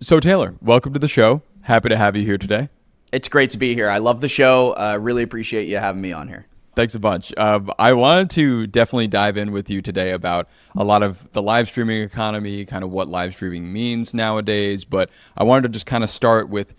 So Taylor, welcome to the show. Happy to have you here today. It's great to be here. I love the show. Really appreciate you having me on here. Thanks a bunch. I wanted to definitely dive in with you today about a lot of the live streaming economy, kind of what live streaming means nowadays. But I wanted to just kind of start with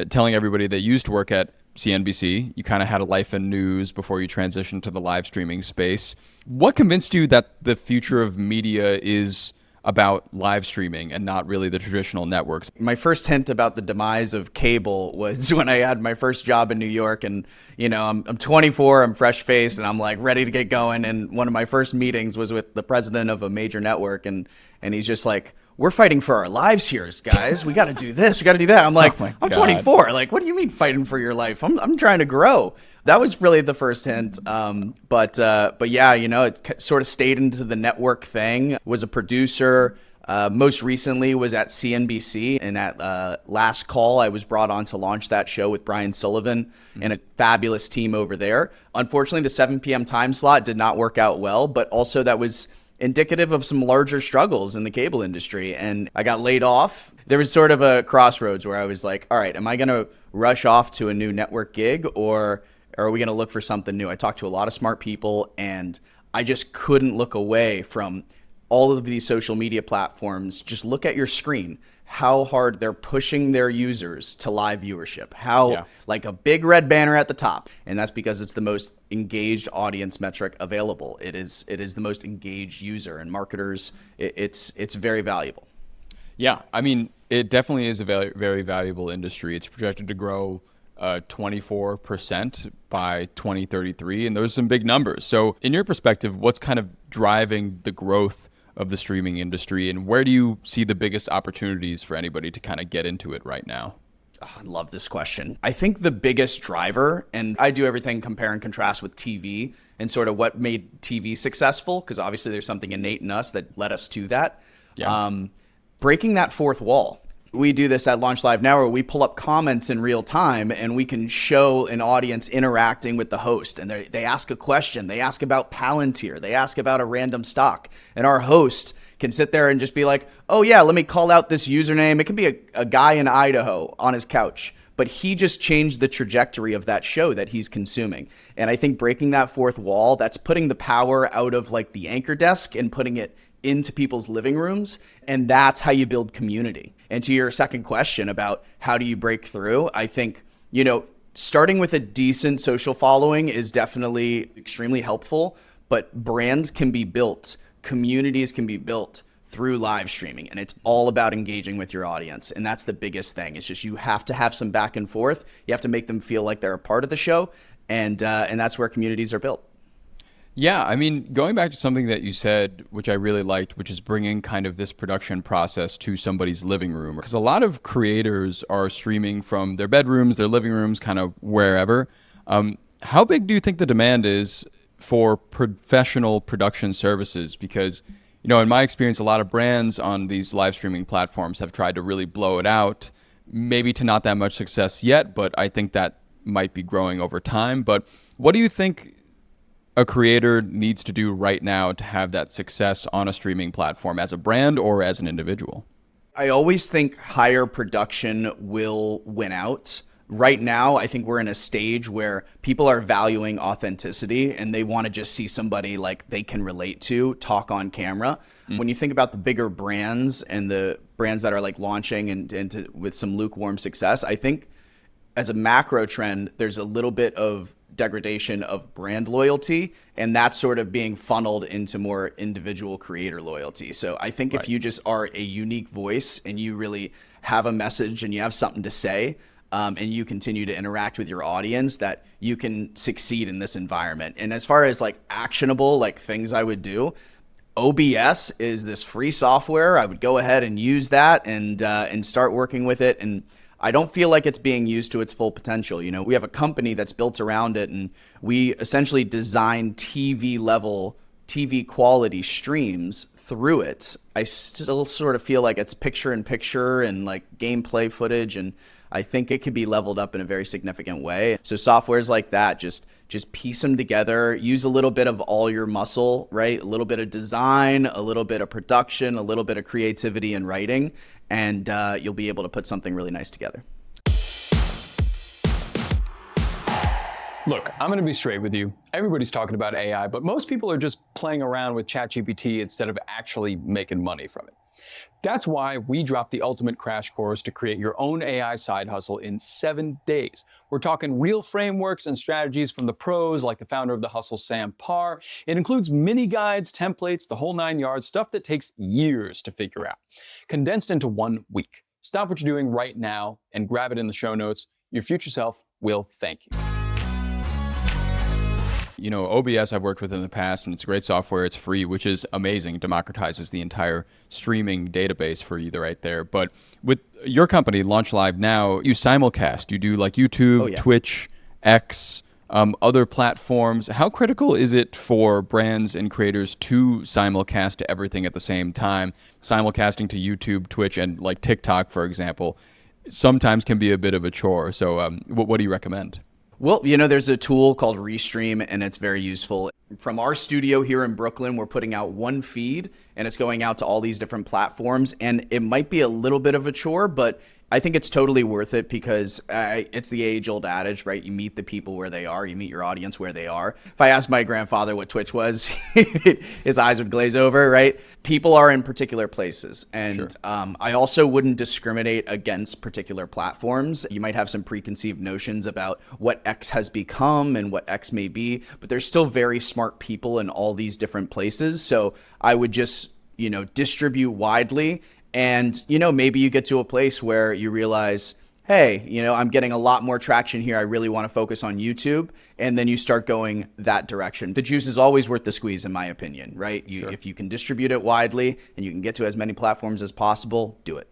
telling everybody that you used to work at CNBC. You kind of had a life in news before you transitioned to the live streaming space. What convinced you that the future of media is about live streaming and not really the traditional networks? My first hint about the demise of cable was when I had my first job in New York, and I'm 24, I'm fresh faced, and I'm like ready to get going. And one of my first meetings was with the president of a major network, and he's just like, "We're fighting for our lives here, guys. We got to do this. We got to do that." I'm like, Oh I'm 24. Like, what do you mean fighting for your life? I'm trying to grow. That was really the first hint. But yeah, it sort of stayed into the network thing. Was a producer. Most recently was at CNBC, and at Last Call, I was brought on to launch that show with Brian Sullivan and a fabulous team over there. Unfortunately, the 7 p.m. time slot did not work out well, but also that was indicative of some larger struggles in the cable industry. And I got laid off. There was sort of a crossroads where I was like, all right, am I going to rush off to a new network gig, or are we going to look for something new? I talked to a lot of smart people, and I just couldn't look away from all of these social media platforms. Just look at your screen, how hard they're pushing their users to live viewership, like a big red banner at the top. And that's because it's the most engaged audience metric available. It is the most engaged user, and marketers, it's very valuable. Yeah, I mean, it definitely is a very, very valuable industry. It's projected to grow 24% by 2033, and those are some big numbers. So in your perspective, what's kind of driving the growth of the streaming industry, and where do you see the biggest opportunities for anybody to kind of get into it right now? Oh, I love this question. I think the biggest driver, and I do everything compare and contrast with TV and sort of what made TV successful, because obviously there's something innate in us that led us to that. Yeah. Breaking that fourth wall. We do this at Launch Live now, where we pull up comments in real time, and we can show an audience interacting with the host. And they ask a question. They ask about Palantir. They ask about a random stock. And our host can sit there and just be like, oh, yeah, let me call out this username. It could be a guy in Idaho on his couch. But he just changed the trajectory of that show that he's consuming. And I think breaking that fourth wall, that's putting the power out of like the anchor desk and putting it into people's living rooms. And that's how you build community. And to your second question about how do you break through, I think, starting with a decent social following is definitely extremely helpful, but brands can be built, communities can be built through live streaming. And it's all about engaging with your audience. And that's the biggest thing. It's just you have to have some back and forth. You have to make them feel like they're a part of the show. And that's where communities are built. Yeah, I mean, going back to something that you said, which I really liked, which is bringing kind of this production process to somebody's living room. Because a lot of creators are streaming from their bedrooms, their living rooms, kind of wherever. How big do you think the demand is for professional production services? Because, in my experience, a lot of brands on these live streaming platforms have tried to really blow it out, maybe to not that much success yet, but I think that might be growing over time. But what do you think a creator needs to do right now to have that success on a streaming platform as a brand or as an individual? I always think higher production will win out. Right now, I think we're in a stage where people are valuing authenticity, and they want to just see somebody like they can relate to talk on camera. When you think about the bigger brands and the brands that are like launching and with some lukewarm success, I think as a macro trend, there's a little bit of degradation of brand loyalty, and that's sort of being funneled into more individual creator loyalty. So I think if you just are a unique voice and you really have a message and you have something to say, and you continue to interact with your audience, that you can succeed in this environment. And as far as like actionable, like things I would do, OBS is this free software. I would go ahead and use that and start working with it. And I don't feel like it's being used to its full potential. We have a company that's built around it, and we essentially design TV quality streams through it. I still sort of feel like it's picture in picture and like gameplay footage, and I think it could be leveled up in a very significant way. So softwares like that just just piece them together, use a little bit of all your muscle, right? A little bit of design, a little bit of production, a little bit of creativity and writing, and you'll be able to put something really nice together. Look, I'm going to be straight with you. Everybody's talking about AI, but most people are just playing around with ChatGPT instead of actually making money from it. That's why we dropped the ultimate crash course to create your own AI side hustle in 7 days. We're talking real frameworks and strategies from the pros, like the founder of The Hustle, Sam Parr. It includes mini guides, templates, the whole 9 yards, stuff that takes years to figure out, condensed into 1 week. Stop what you're doing right now and grab it in the show notes. Your future self will thank you. You know, OBS I've worked with in the past, and it's great software. It's free, which is amazing. It democratizes the entire streaming database for you right there. But with your company, Launch Live Now, you simulcast. You do like YouTube, Twitch, X, other platforms. How critical is it for brands and creators to simulcast to everything at the same time? Simulcasting to YouTube, Twitch, and like TikTok, for example, sometimes can be a bit of a chore. So what do you recommend? Well, you know, there's a tool called Restream, and it's very useful. From our studio here in Brooklyn, we're putting out one feed, and it's going out to all these different platforms. And it might be a little bit of a chore, but I think it's totally worth it because it's the age-old adage, right? You meet the people where they are. You meet your audience where they are. If I asked my grandfather what Twitch was, his eyes would glaze over, right? People are in particular places. And Sure. I also wouldn't discriminate against particular platforms. You might have some preconceived notions about what X has become and what X may be, but there's still very smart people in all these different places. So I would just, you know, distribute widely. And, you know, maybe you get to a place where you realize, hey, you know, I'm getting a lot more traction here. I really want to focus on YouTube. And then you start going that direction. The juice is always worth the squeeze, in my opinion, right? Sure. If you can distribute it widely and you can get to as many platforms as possible, do it.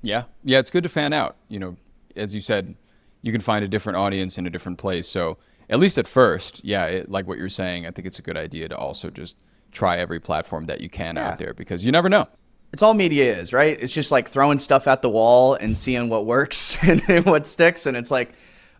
Yeah. Yeah, it's good to fan out. You know, as you said, you can find a different audience in a different place. So at least at first, like what you're saying, I think it's a good idea to also just try every platform that you can out there because you never know. It's all media is, right? It's just like throwing stuff at the wall and seeing what works and what sticks. And it's like,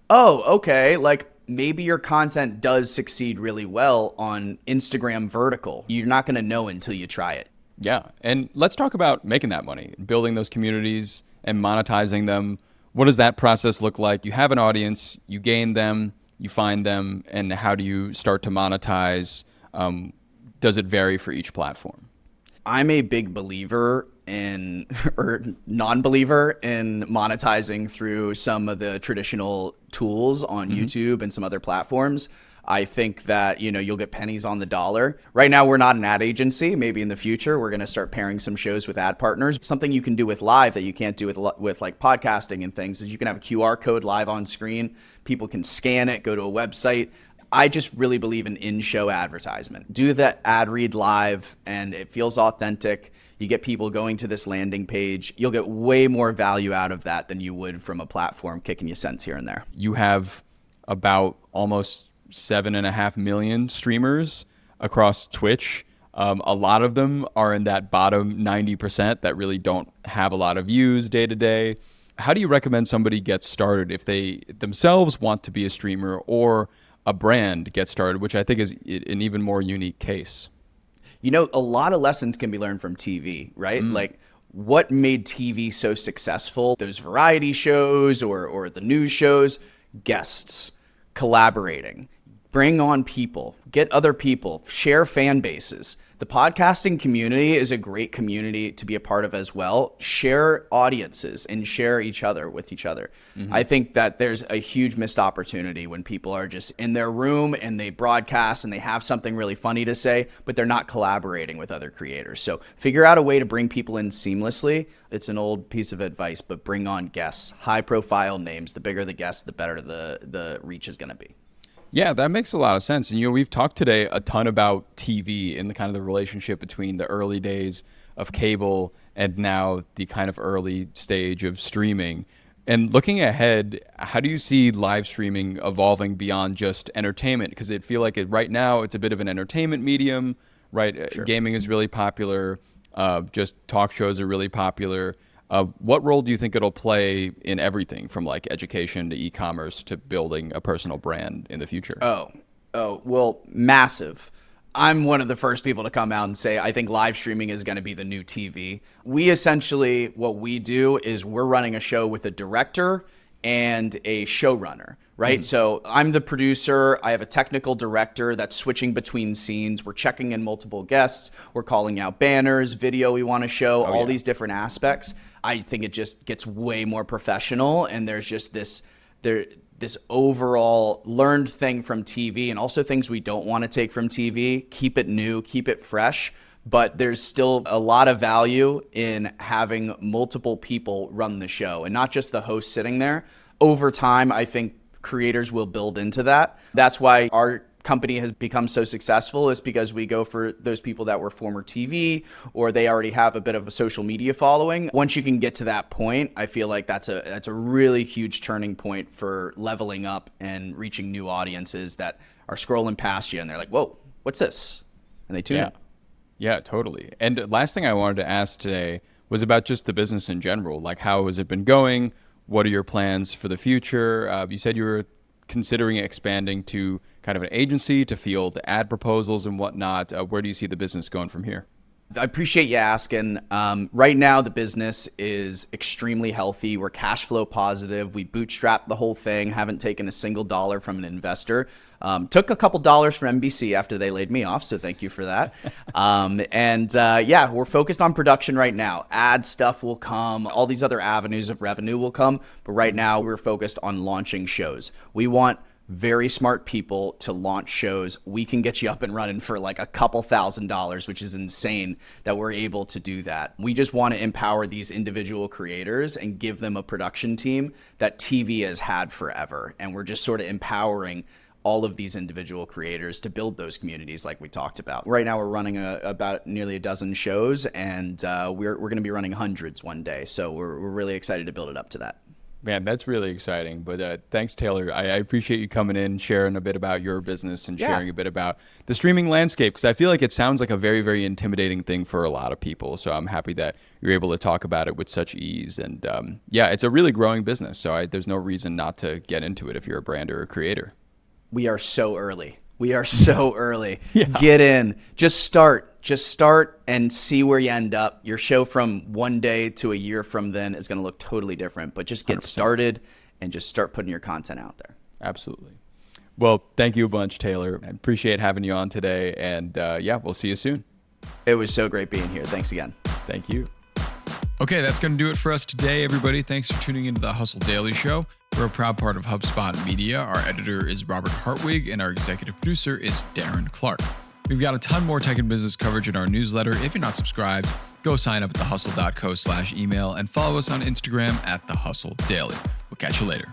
oh, okay, like maybe your content does succeed really well on Instagram vertical. You're not going to know until you try it. Yeah. And let's talk about making that money, building those communities and monetizing them. What does that process look like? You have an audience, you gain them, you find them, and how do you start to monetize? Does it vary for each platform? I'm a big believer in, or non-believer in monetizing through some of the traditional tools on YouTube and some other platforms. I think that, you know, you'll get pennies on the dollar. Right now, we're not an ad agency. Maybe in the future, we're going to start pairing some shows with ad partners. Something you can do with live that you can't do with like podcasting and things is you can have a QR code live on screen. People can scan it, go to a website. I just really believe in in-show advertisement. Do that ad read live and it feels authentic. You get people going to this landing page. You'll get way more value out of that than you would from a platform kicking you cents here and there. You have about almost 7.5 million streamers across Twitch. A lot of them are in that bottom 90% that really don't have a lot of views day to day. How do you recommend somebody get started if they themselves want to be a streamer or a brand get started, which I think is an even more unique case? You know, a lot of lessons can be learned from TV, right? Like what made TV so successful? Those variety shows or the news shows, guests, collaborating, bring on people, get other people, share fan bases. The podcasting community is a great community to be a part of as well. Share audiences and share each other with each other. I think that there's a huge missed opportunity when people are just in their room and they broadcast and they have something really funny to say, but they're not collaborating with other creators. So figure out a way to bring people in seamlessly. It's an old piece of advice, but bring on guests, high profile names. The bigger the guests, the better the reach is going to be. Yeah, that makes a lot of sense. And, you know, we've talked today a ton about TV and the kind of the relationship between the early days of cable and now the kind of early stage of streaming. And looking ahead, how do you see live streaming evolving beyond just entertainment? Because I feel like right now it's a bit of an entertainment medium, right? Sure. Gaming is really popular. Just talk shows are really popular. What role do you think it'll play in everything from like education to e-commerce to building a personal brand in the future? Oh, well, massive. I'm one of the first people to come out and say, I think live streaming is going to be the new TV. We essentially, what we do is we're running a show with a director and a showrunner, right? So I'm the producer. I have a technical director that's switching between scenes. We're checking in multiple guests. We're calling out banners, video we want to show, all these different aspects. I think it just gets way more professional, and there's just this overall learned thing from TV, and also things we don't want to take from TV. Keep it new, keep it fresh. But there's still a lot of value in having multiple people run the show and not just the host sitting there. Over time, I think creators will build into that. That's why our company has become so successful, is because we go for those people that were former TV or they already have a bit of a social media following. Once you can get to that point, I feel like that's a really huge turning point for leveling up and reaching new audiences that are scrolling past you and they're like, whoa, what's this? And they tune in. Yeah, totally. And last thing I wanted to ask today was about just the business in general. Like, how has it been going? What are your plans for the future? You said you were considering expanding to kind of an agency to field ad proposals and whatnot. Where do you see the business going from here? I appreciate you asking. Right now, the business is extremely healthy. We're cash flow positive. We bootstrapped the whole thing, haven't taken a single dollar from an investor. Took a couple dollars from NBC after they laid me off, so thank you for that. Yeah, we're focused on production right now. Ad stuff will come. All these other avenues of revenue will come. But right now, we're focused on launching shows. We want very smart people to launch shows. We can get you up and running for like a couple $1,000s, which is insane that we're able to do that. We just want to empower these individual creators and give them a production team that TV has had forever. And we're just sort of empowering all of these individual creators to build those communities like we talked about. Right now we're running about nearly a dozen shows, and we're going to be running hundreds one day. So we're really excited to build it up to that. Man, that's really exciting. But thanks, Taylor. I appreciate you coming in, sharing a bit about your business and sharing a bit about the streaming landscape, because I feel like it sounds like a very, very intimidating thing for a lot of people. So I'm happy that you're able to talk about it with such ease. And yeah, it's a really growing business. So there's no reason not to get into it if you're a brand or a creator. We are so early. We are so early. Get in. Just start and see where you end up. Your show from one day to a year from then is going to look totally different, but just get 100%. Started and just start putting your content out there. Absolutely. Well, thank you a bunch, Taylor. I appreciate having you on today. And yeah, we'll see you soon. It was so great being here. Thanks again. Thank you. Okay, that's going to do it for us today, everybody. Thanks for tuning into the Hustle Daily Show. We're a proud part of HubSpot Media. Our editor is Robert Hartwig, and our executive producer is Darren Clark. We've got a ton more tech and business coverage in our newsletter. If you're not subscribed, go sign up at thehustle.co/email and follow us on Instagram at thehustledaily. We'll catch you later.